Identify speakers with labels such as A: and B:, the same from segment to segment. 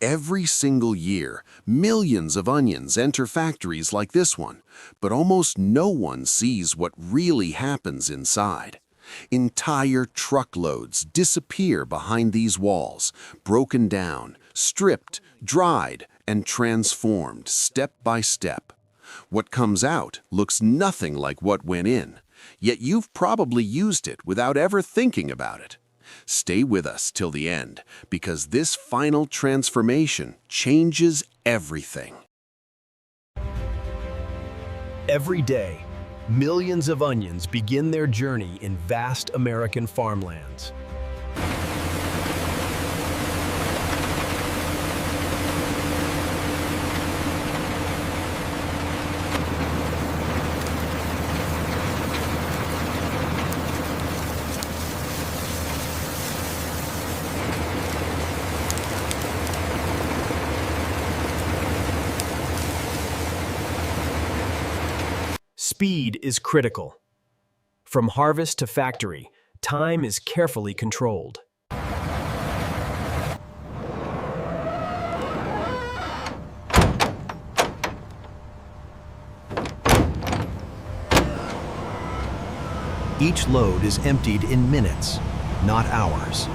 A: Every single year, millions of onions enter factories like this one, but almost no one sees what really happens inside. Entire truckloads disappear behind these walls, broken down, stripped, dried, and transformed step by step. What comes out looks nothing like what went in, yet you've probably used it without ever thinking about it. Stay with us till the end, because this final transformation changes everything.
B: Every day, millions of onions begin their journey in vast American farmlands. Speed is critical. From harvest to factory, time is carefully controlled. Each load is emptied in minutes, not hours.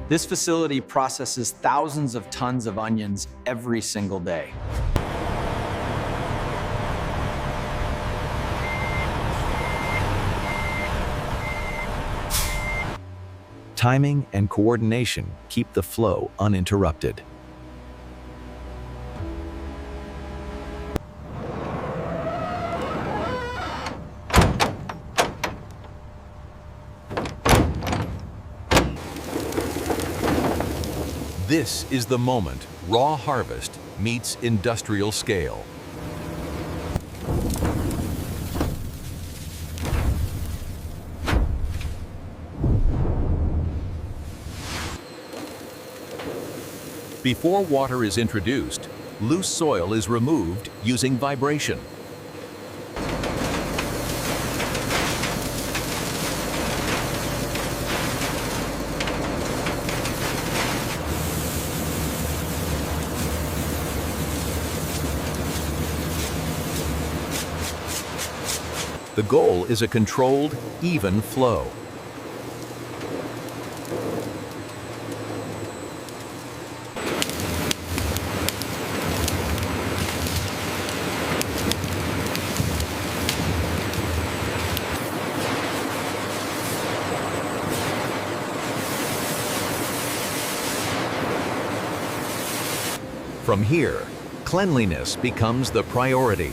C: This facility processes thousands of tons of onions every single day.
D: Timing and coordination keep the flow uninterrupted. This is the moment raw harvest meets industrial scale. Before water is introduced, loose soil is removed using vibration. The goal is a controlled, even flow. From here, cleanliness becomes the priority.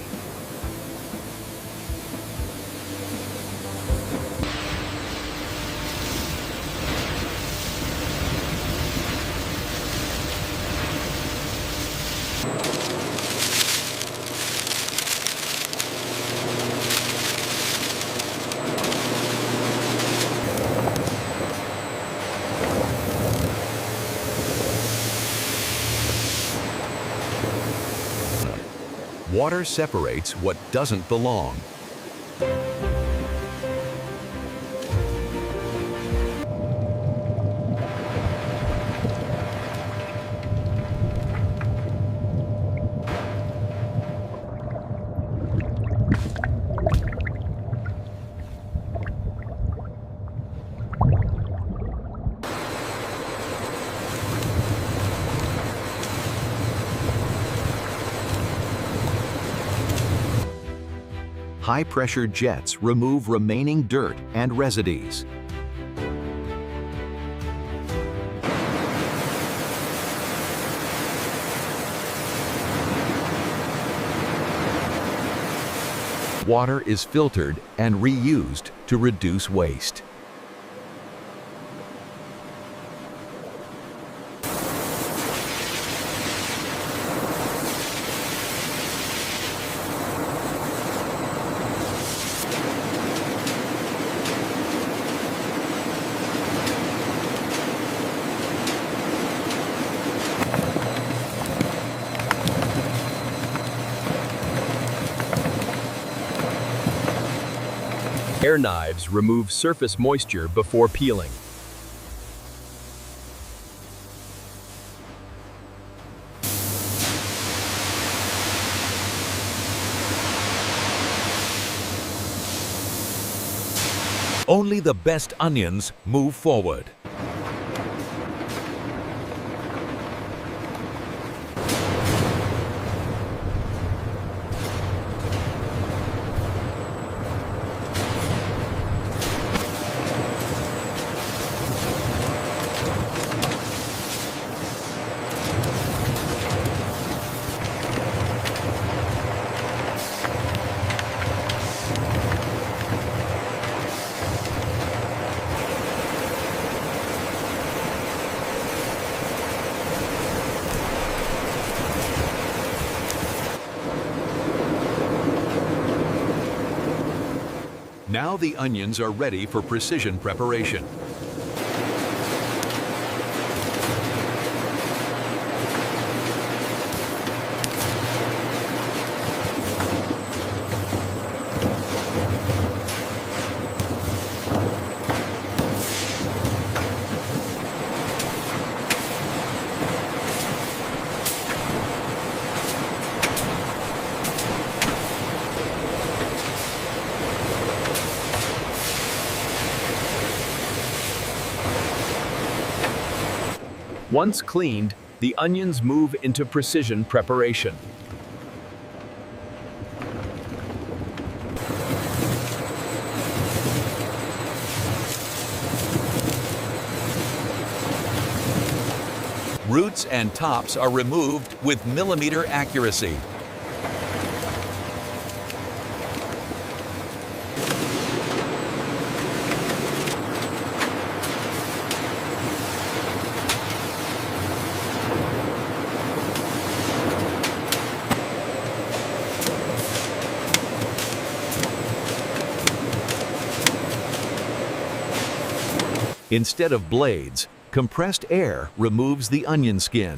D: Water separates what doesn't belong. High-pressure jets remove remaining dirt and residues. Water is filtered and reused to reduce waste.
B: Air knives remove surface moisture before peeling.
D: Only the best onions move forward. Now the onions are ready for precision preparation.
B: Once cleaned, the onions move into precision preparation.
D: Roots and tops are removed with millimeter accuracy. Instead of blades, compressed air removes the onion skin.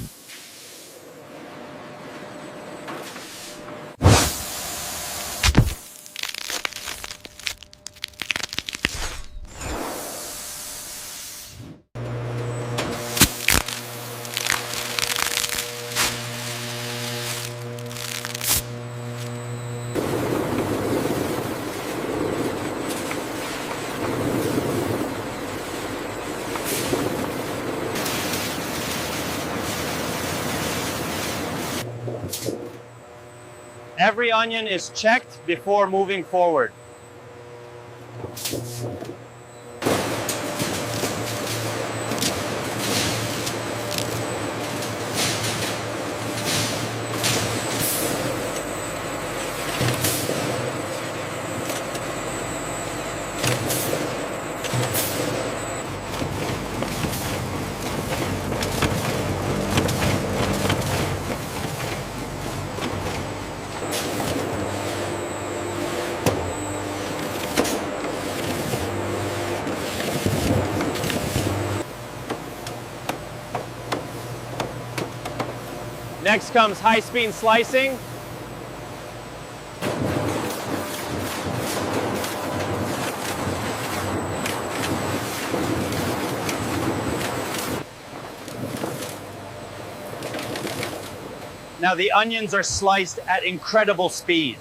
E: Every onion is checked before moving forward. Next comes high-speed slicing. Now the onions are sliced at incredible speed.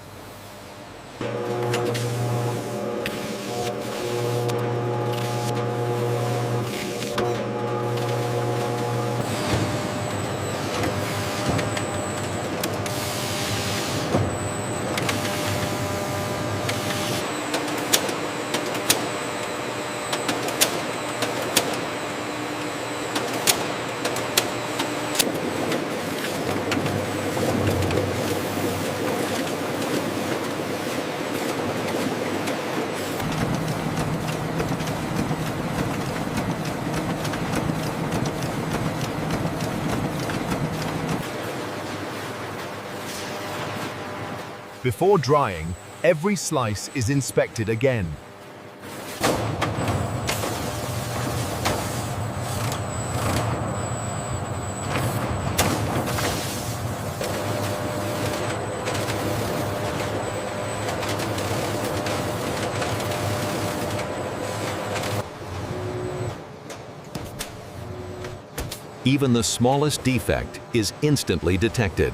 B: Before drying, every slice is inspected again.
D: Even the smallest defect is instantly detected.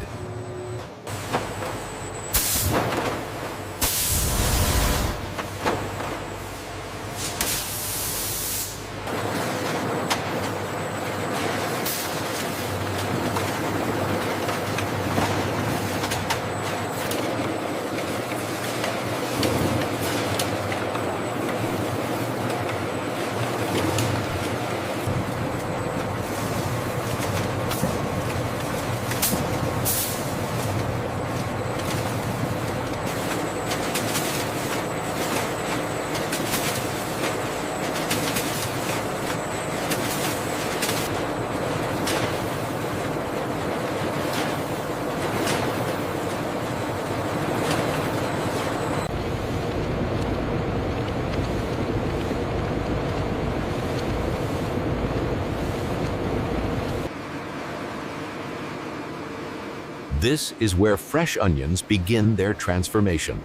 D: This is where fresh onions begin their transformation.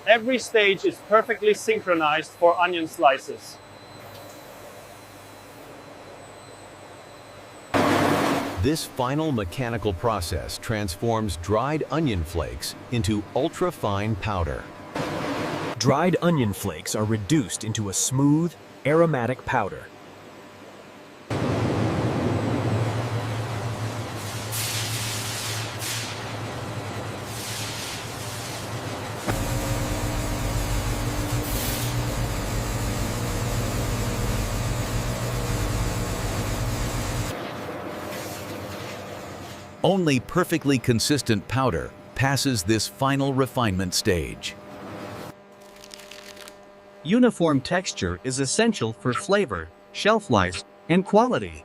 E: Every stage is perfectly synchronized for onion slices.
D: This final mechanical process transforms dried onion flakes into ultra-fine powder.
B: Dried onion flakes are reduced into a smooth, aromatic powder.
D: Only perfectly consistent powder passes this final refinement stage.
F: Uniform texture is essential for flavor, shelf life, and quality.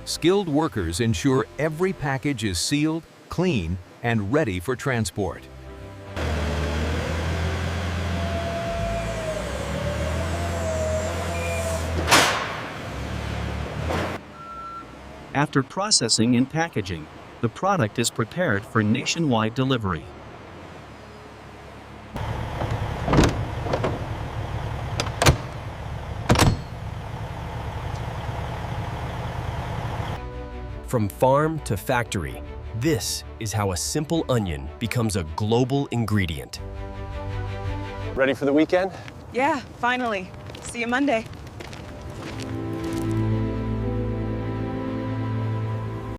D: Skilled workers ensure every package is sealed, clean, and ready for transport.
F: After processing and packaging, the product is prepared for nationwide delivery.
B: From farm to factory, this is how a simple onion becomes a global ingredient.
G: Ready for the weekend?
H: Yeah, finally. See you Monday.